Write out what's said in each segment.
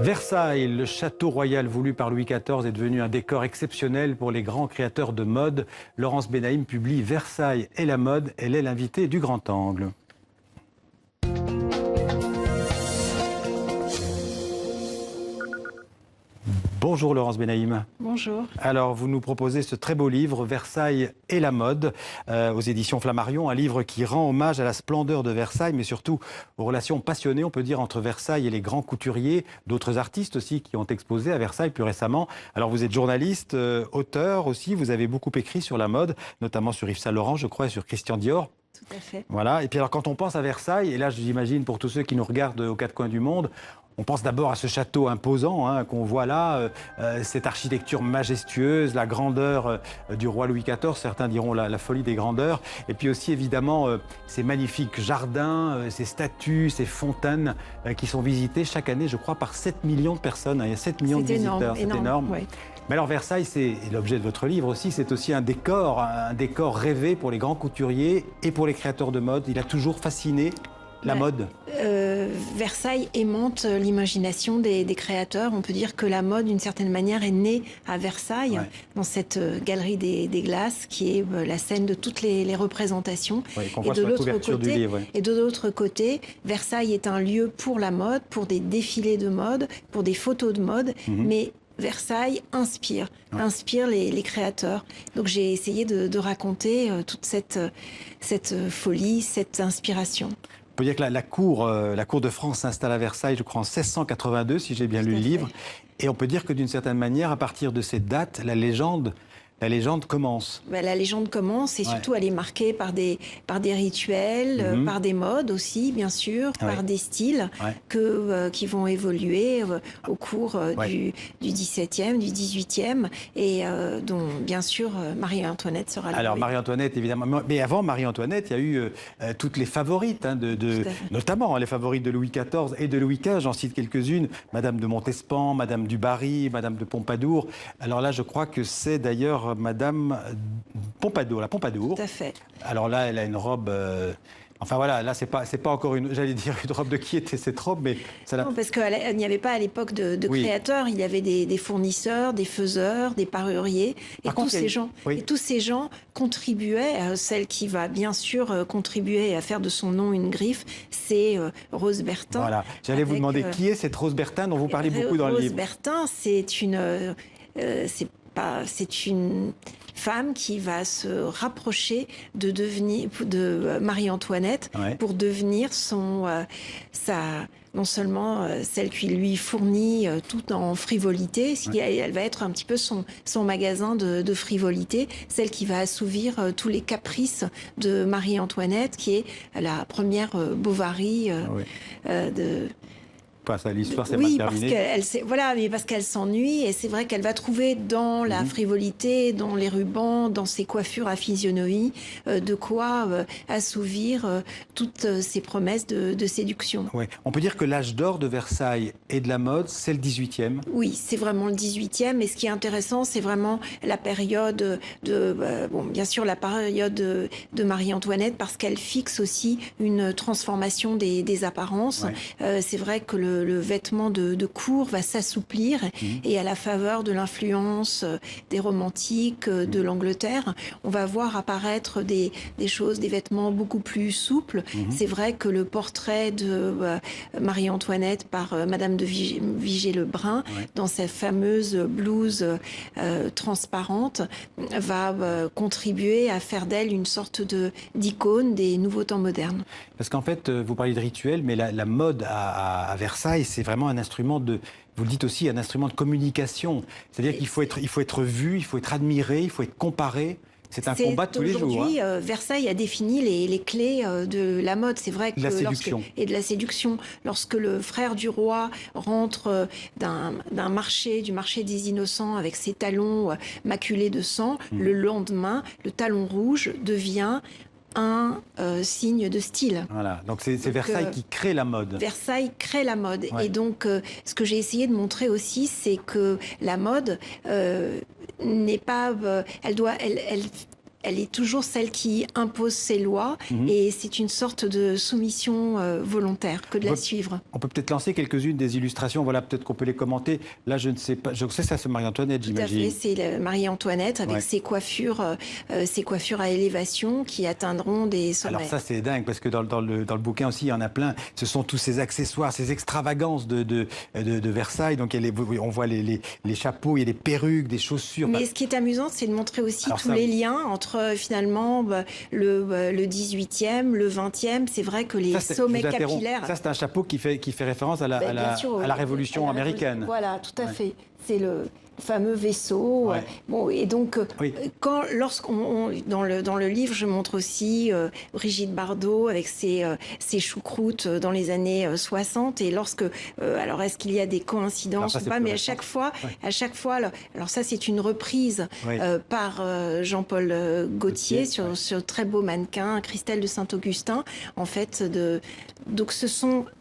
Versailles, le château royal voulu par Louis XIV, est devenu un décor exceptionnel pour les grands créateurs de mode. Laurence Benaïm publie Versailles et la mode. Elle est l'invitée du Grand Angle. Bonjour Laurence Benaïm. Bonjour. Alors vous nous proposez ce très beau livre, Versailles et la mode, aux éditions Flammarion, un livre qui rend hommage à la splendeur de Versailles, mais surtout aux relations passionnées, on peut dire, entre Versailles et les grands couturiers, d'autres artistes aussi qui ont exposé à Versailles plus récemment. Alors vous êtes journaliste, auteur aussi, vous avez beaucoup écrit sur la mode, notamment sur Yves Saint Laurent, je crois, et sur Christian Dior. Tout à fait. Voilà. Et puis alors quand on pense à Versailles, et là j'imagine pour tous ceux qui nous regardent aux quatre coins du monde, on pense d'abord à ce château imposant qu'on voit là, cette architecture majestueuse, la grandeur du roi Louis XIV, certains diront la folie des grandeurs, et puis aussi évidemment ces magnifiques jardins, ces statues, ces fontaines qui sont visitées chaque année, je crois, par 7 millions de personnes. Il y a 7 millions de visiteurs, c'est énorme. Oui. Mais alors Versailles, c'est l'objet de votre livre aussi, c'est aussi un décor rêvé pour les grands couturiers et pour les créateurs de mode. Il a toujours fasciné la mode. Versailles aimante l'imagination des créateurs. On peut dire que la mode, d'une certaine manière, est née à Versailles, dans cette galerie des glaces, qui est la scène de toutes les représentations. Qu'on voit sur la couverture du livre. Et de l'autre côté, Versailles est un lieu pour la mode, pour des défilés de mode, pour des photos de mode, mais Versailles inspire les créateurs. Donc j'ai essayé de raconter toute cette folie, cette inspiration. On peut dire que la cour de France s'installe à Versailles, je crois, en 1682, si j'ai bien lu le livre. Et on peut dire que d'une certaine manière, à partir de cette date, la légende commence. La légende commence et surtout elle est marquée par des rituels, par des modes aussi, bien sûr, par des styles qui vont évoluer au cours du XVIIe, du XVIIIe et dont, bien sûr, Marie-Antoinette sera là. Alors, Marie-Antoinette, évidemment. Mais avant Marie-Antoinette, il y a eu toutes les favorites, notamment les favorites de Louis XIV et de Louis XV. J'en cite quelques-unes. Madame de Montespan, Madame du Barry, Madame de Pompadour. Alors là, je crois que c'est d'ailleurs Madame Pompadour, la Pompadour. Tout à fait. Alors là, elle a une robe... Enfin voilà, là, c'est pas encore une robe de qui était cette robe, mais... Non, parce qu'il n'y avait pas à l'époque de créateurs, il y avait des fournisseurs, des faiseurs, des paruriers, et tous ces gens contribuaient. Celle qui va bien sûr contribuer à faire de son nom une griffe, c'est Rose Bertin. Voilà, j'allais vous demander qui est cette Rose Bertin dont vous parlez beaucoup dans le livre. Rose Bertin, c'est une femme qui va se rapprocher de Marie-Antoinette pour devenir non seulement celle qui lui fournit tout en frivolité, elle va être un petit peu son magasin de frivolité, celle qui va assouvir tous les caprices de Marie-Antoinette, qui est la première Bovary l'histoire, c'est mal terminé. Parce qu'elle s'ennuie, et c'est vrai qu'elle va trouver dans la frivolité, dans les rubans, dans ses coiffures à physionomie, de quoi assouvir toutes ces promesses de séduction. Ouais. On peut dire que l'âge d'or de Versailles et de la mode, c'est le 18e. Oui, c'est vraiment le 18e, et ce qui est intéressant, c'est vraiment la période bien sûr la période de Marie-Antoinette, parce qu'elle fixe aussi une transformation des apparences. C'est vrai que le vêtement de cour va s'assouplir et à la faveur de l'influence des romantiques de l'Angleterre, on va voir apparaître des vêtements beaucoup plus souples. C'est vrai que le portrait de Marie-Antoinette par Madame de Vigée-Lebrun, dans sa fameuse blouse transparente, va contribuer à faire d'elle une sorte d'icône des nouveaux temps modernes. Parce qu'en fait, vous parlez de rituel, mais la mode à Versailles, c'est vraiment un instrument vous le dites aussi, un instrument de communication. C'est-à-dire qu'il faut être vu, il faut être admiré, il faut être comparé. C'est un combat de tous les jours. Aujourd'hui, Versailles a défini les clés de la mode. C'est vrai que et de la séduction. Lorsque le frère du roi rentre du marché des Innocents avec ses talons maculés de sang, le lendemain, le talon rouge devient un signe de style. Voilà, donc c'est Versailles qui crée la mode. Versailles crée la mode. Et donc, ce que j'ai essayé de montrer aussi, c'est que la mode n'est pas... elle est toujours celle qui impose ses lois et c'est une sorte de soumission volontaire que de la suivre. On peut peut-être lancer quelques-unes des illustrations, voilà, peut-être qu'on peut les commenter. Là, je ne sais pas, je sais ça, c'est Marie-Antoinette, j'imagine. Tout à fait, c'est Marie-Antoinette avec ses coiffures à élévation qui atteindront des sommets. Alors ça, c'est dingue, parce que dans le bouquin aussi, il y en a plein. Ce sont tous ces accessoires, ces extravagances de Versailles. Donc on voit les chapeaux, il y a des perruques, des chaussures. Mais ce qui est amusant, c'est de montrer aussi tous les liens entre finalement le 18e, le 20e. C'est vrai que les sommets capillaires... Ça, c'est un chapeau qui fait référence à la Révolution américaine. Voilà, tout à fait. C'est le fameux vaisseau. Bon, et donc, dans le livre, je montre aussi Brigitte Bardot avec ses choucroutes dans les années 60. Et lorsque, alors est-ce qu'il y a des coïncidences ou pas, mais à chaque fois, alors ça c'est une reprise par Jean-Paul Gaultier sur ce très beau mannequin, Christelle de Saint-Augustin, en fait, donc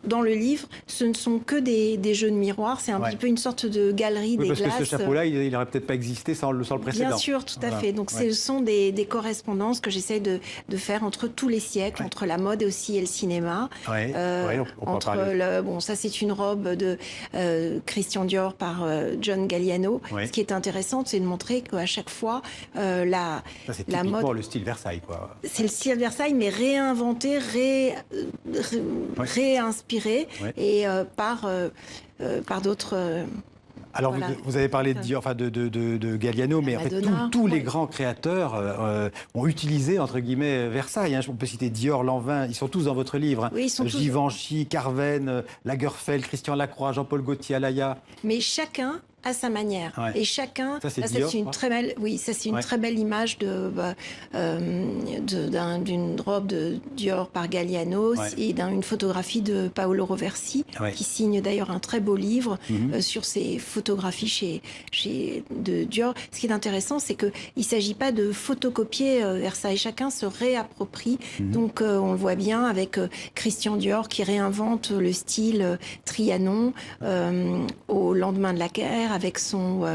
dans le livre, ce ne sont que des jeux de miroirs, c'est un petit peu une sorte de galerie des glaces. Parce que ce chapeau-là, il n'aurait peut-être pas existé sans le précédent. Bien sûr, tout à fait. Donc ce sont des correspondances que j'essaie de faire entre tous les siècles, entre la mode aussi et le cinéma. Ça c'est une robe de Christian Dior par John Galliano. Ce qui est intéressant, c'est de montrer qu'à chaque fois, la mode... le style Versailles, quoi. C'est le style Versailles, mais réinventé, réinspiré et par d'autres... Alors, vous avez parlé de Galliano, mais en fait, tous les grands créateurs ont utilisé, entre guillemets, Versailles. On peut citer Dior, Lanvin, ils sont tous dans votre livre. Oui, ils sont Givenchy, Carven, Lagerfeld, Christian Lacroix, Jean-Paul Gaultier, Alaya. Mais chacun à sa manière. Et chacun, ça c'est une très belle, très belle image d'une robe de Dior par Galliano et d'une photographie de Paolo Roversi, qui signe d'ailleurs un très beau livre sur ses photographies de Dior. Ce qui est intéressant, c'est qu'il ne s'agit pas de photocopier Versailles. Chacun se réapproprie. Donc on le voit bien avec Christian Dior qui réinvente le style Trianon au lendemain de la guerre, avec son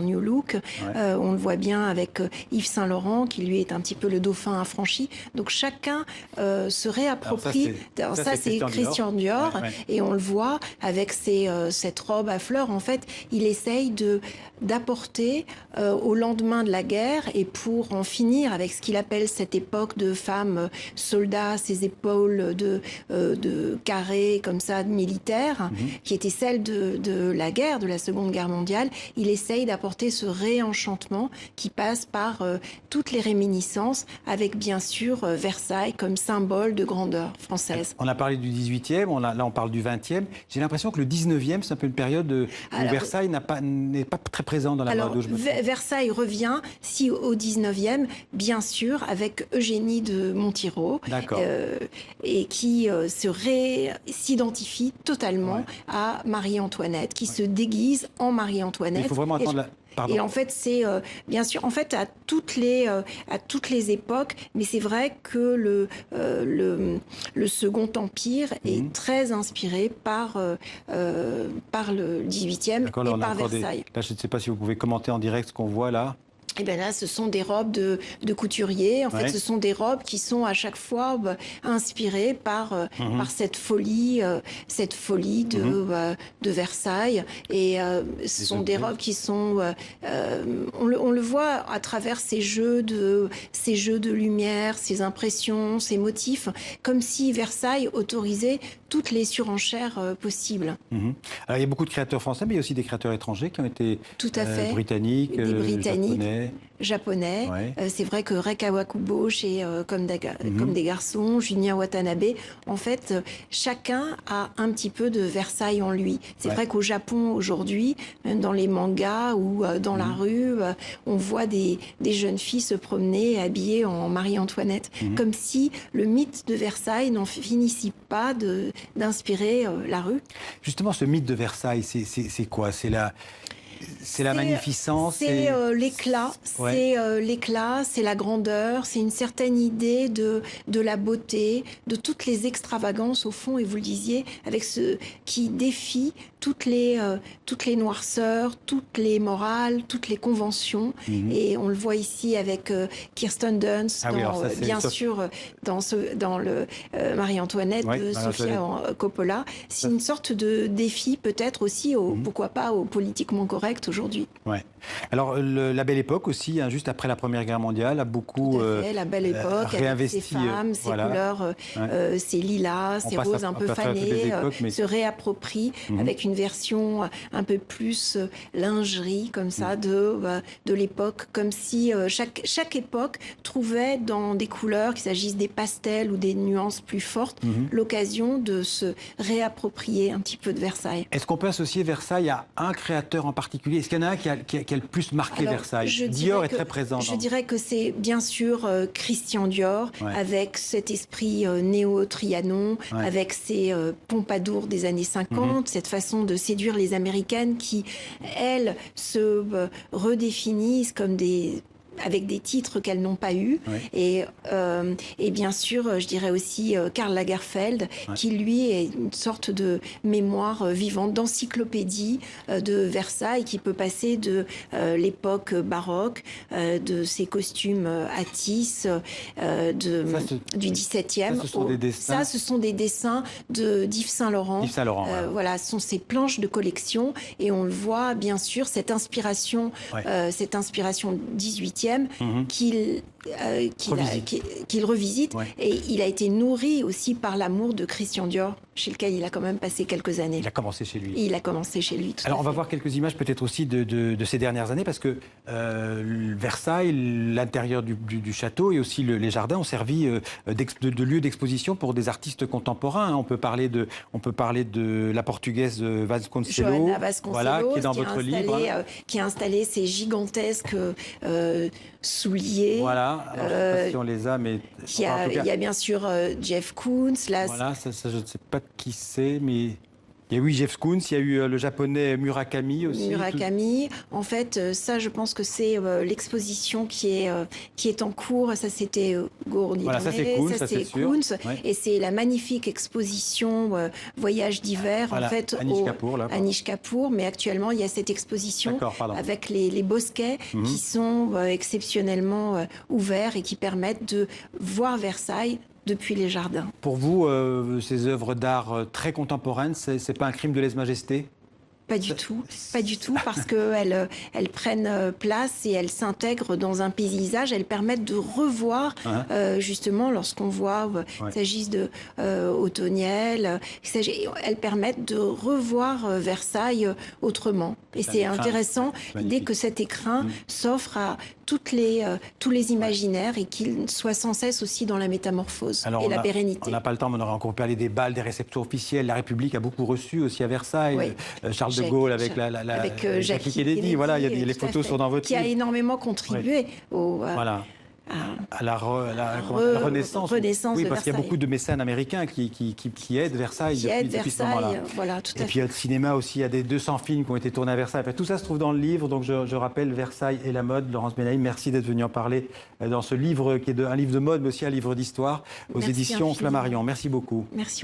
new look. On le voit bien avec Yves Saint Laurent, qui lui est un petit peu le dauphin affranchi. Donc chacun se réapproprie. Alors ça c'est Christian Dior. Et on le voit avec cette robe à fleurs. En fait, il essaye d'apporter au lendemain de la guerre, et pour en finir avec ce qu'il appelle cette époque de femmes soldats, ces épaules de carré comme ça, de militaires, qui était celle de la guerre, de la Seconde Guerre mondiale. Il essaye d'apporter ce réenchantement qui passe par toutes les réminiscences, avec bien sûr Versailles comme symbole de grandeur française. On a parlé du 18e, là on parle du 20e. J'ai l'impression que le 19e, c'est un peu une période où Versailles n'est pas très présent dans la mode. Versailles revient au 19e, bien sûr, avec Eugénie de Montijo, et qui s'identifie totalement à Marie-Antoinette, qui se déguise en Marie-Antoinette. Il faut vraiment attendre Et en fait, c'est bien sûr, à toutes les époques, mais c'est vrai que le Second Empire est très inspiré par le 18e et par Versailles. Là, je ne sais pas si vous pouvez commenter en direct ce qu'on voit là. Et bien là, ce sont des robes de couturiers. En fait, ce sont des robes qui sont à chaque fois inspirées par cette folie de Versailles. Et ce sont des robes qui sont... on le voit à travers ces jeux de lumière, ces impressions, ces motifs, comme si Versailles autorisait toutes les surenchères possibles. Alors, il y a beaucoup de créateurs français, mais il y a aussi des créateurs étrangers qui ont été britanniques, japonais. C'est vrai que Rei Kawakubo chez Comme des garçons, Julien Watanabe, en fait, chacun a un petit peu de Versailles en lui. C'est vrai qu'au Japon, aujourd'hui, même dans les mangas ou dans la rue, on voit des jeunes filles se promener habillées en Marie-Antoinette, comme si le mythe de Versailles n'en finissait pas d'inspirer la rue. Justement, ce mythe de Versailles, c'est quoi? C'est la magnificence. C'est l'éclat, l'éclat, c'est la grandeur, c'est une certaine idée de la beauté, de toutes les extravagances au fond, et vous le disiez, avec ce qui défie toutes les noirceurs, toutes les morales, toutes les conventions. Et on le voit ici avec Kirsten Dunst, bien sûr, dans le Marie-Antoinette de Sofia Coppola. C'est une sorte de défi peut-être aussi, pourquoi pas, au politiquement correct aujourd'hui. Ouais. Alors, la Belle Époque aussi, hein, juste après la Première Guerre mondiale, a beaucoup la Belle Époque, réinvesti. Avec ses femmes, ses couleurs, ses lilas, ses roses un peu fanées, se réapproprie avec une version un peu plus lingerie, comme ça, de l'époque, comme si chaque époque trouvait dans des couleurs, qu'il s'agisse des pastels ou des nuances plus fortes, l'occasion de se réapproprier un petit peu de Versailles. Est-ce qu'on peut associer Versailles à un créateur en particulier? Est-ce qu'il y en a un qui a le plus marqué Versailles? Dior est très présent. Je dirais que c'est bien sûr Christian Dior, avec cet esprit néo-Trianon, avec ses pompadours des années 50, cette façon de séduire les Américaines qui, elles, se redéfinissent comme avec des titres qu'elles n'ont pas eus. Et bien sûr, je dirais aussi Karl Lagerfeld, qui lui est une sorte de mémoire vivante, d'encyclopédie de Versailles, qui peut passer de l'époque baroque, de ses costumes à tis, du XVIIe. Ce sont des dessins d'Yves Saint-Laurent. Voilà, ce sont ces planches de collection, et on le voit bien sûr, cette inspiration 18e, qu'il revisite. Et il a été nourri aussi par l'amour de Christian Dior, chez lequel il a quand même passé quelques années. Il a commencé chez lui. Il a commencé chez lui, tout Alors, à on va fait. voir quelques images peut-être aussi de ces dernières années, parce que Versailles, l'intérieur du château et aussi les jardins ont servi de lieu d'exposition pour des artistes contemporains. On peut parler de la portugaise Vasconcelos, Johanna Vasconcelos, qui est dans votre livre. Qui a installé ces gigantesques souliers. Voilà, alors, je ne sais pas si on les a, mais... Il y a bien sûr Jeff Koons. Voilà, ça, je ne sais pas qui c'est, mais... Il y a eu Jeff Koons, il y a eu le japonais Murakami aussi. Murakami. En fait, ça, je pense que c'est l'exposition qui est en cours. Ça, c'était Gournier. Voilà, ça c'est Koons, ça c'est sûr. Et c'est la magnifique exposition Voyage d'hiver, en fait, à Nishkapur. Mais actuellement, il y a cette exposition avec les bosquets qui sont exceptionnellement ouverts et qui permettent de voir Versailles depuis les jardins. Pour vous, ces œuvres d'art très contemporaines, c'est pas un crime de lèse-majesté ? Pas du tout, parce qu'elles prennent place et elles s'intègrent dans un paysage. Elles permettent de revoir, justement, lorsqu'on voit, il s'agisse de Automniel, elles permettent de revoir Versailles autrement. Et c'est intéressant, dès que cet écrin s'offre à tous les imaginaires et qu'il soit sans cesse aussi dans la métamorphose et la pérennité. On n'a pas le temps, mais on aurait encore parlé des balles, des réceptions officielles. La République a beaucoup reçu aussi à Versailles. Charles de Gaulle avec Jacques Kennedy. Voilà, les photos sont dans votre livre. Qui a énormément contribué à la Renaissance. Oui, parce qu'il y a beaucoup de mécènes américains qui aident Versailles depuis ce moment-là. Voilà, tout à fait. Et puis il y a le cinéma aussi, il y a des 200 films qui ont été tournés à Versailles. Enfin, tout ça se trouve dans le livre, donc je rappelle Versailles et la mode. Laurence Benaïm, merci d'être venue en parler dans ce livre qui est un livre de mode, mais aussi un livre d'histoire aux éditions Flammarion. Merci beaucoup. Merci.